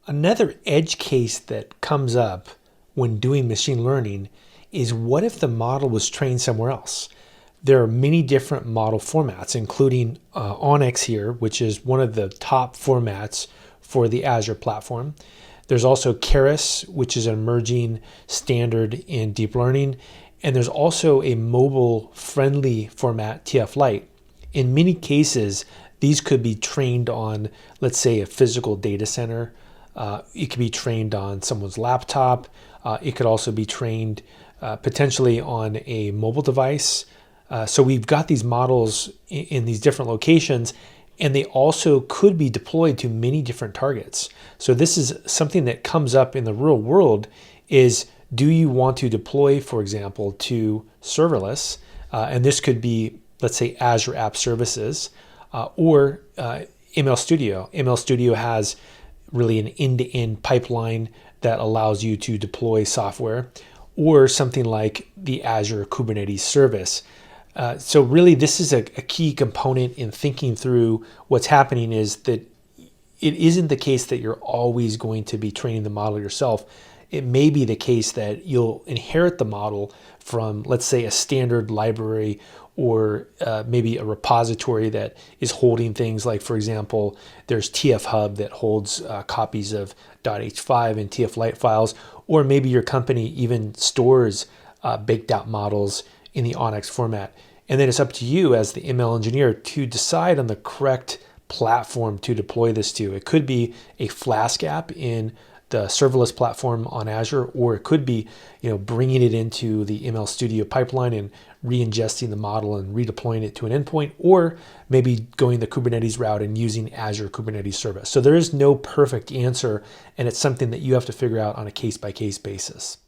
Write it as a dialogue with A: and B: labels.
A: Another edge case that comes up when doing machine learning is what if the model was trained somewhere else? There are many different model formats, including ONNX here, which is one of the top formats for the Azure platform. There's also Keras, which is an emerging standard in deep learning. And there's also a mobile-friendly format, TF Lite. In many cases, these could be trained on, let's say, a physical data center. It could be trained on someone's laptop. It could also be trained potentially on a mobile device. So we've got these models in these different locations, and they also could be deployed to many different targets. So this is something that comes up in the real world is, do you want to deploy, for example, to serverless? And this could be, let's say, Azure App Services or ML Studio. ML Studio has really an end-to-end pipeline that allows you to deploy software, or something like the Azure Kubernetes service. So really, this is a key component in thinking through what's happening, is that it isn't the case that you're always going to be training the model yourself. It may be the case that you'll inherit the model from, let's say, a standard library or maybe a repository that is holding things like, for example, there's TF Hub that holds copies of .h5 and TF Lite files, or maybe your company even stores baked out models in the ONNX format. And then it's up to you as the ML engineer to decide on the correct platform to deploy this to. It could be a Flask app in the serverless platform on Azure, or it could be, bringing it into the ML Studio pipeline and re-ingesting the model and redeploying it to an endpoint, or maybe going the Kubernetes route and using Azure Kubernetes Service. So there is no perfect answer, and it's something that you have to figure out on a case-by-case basis.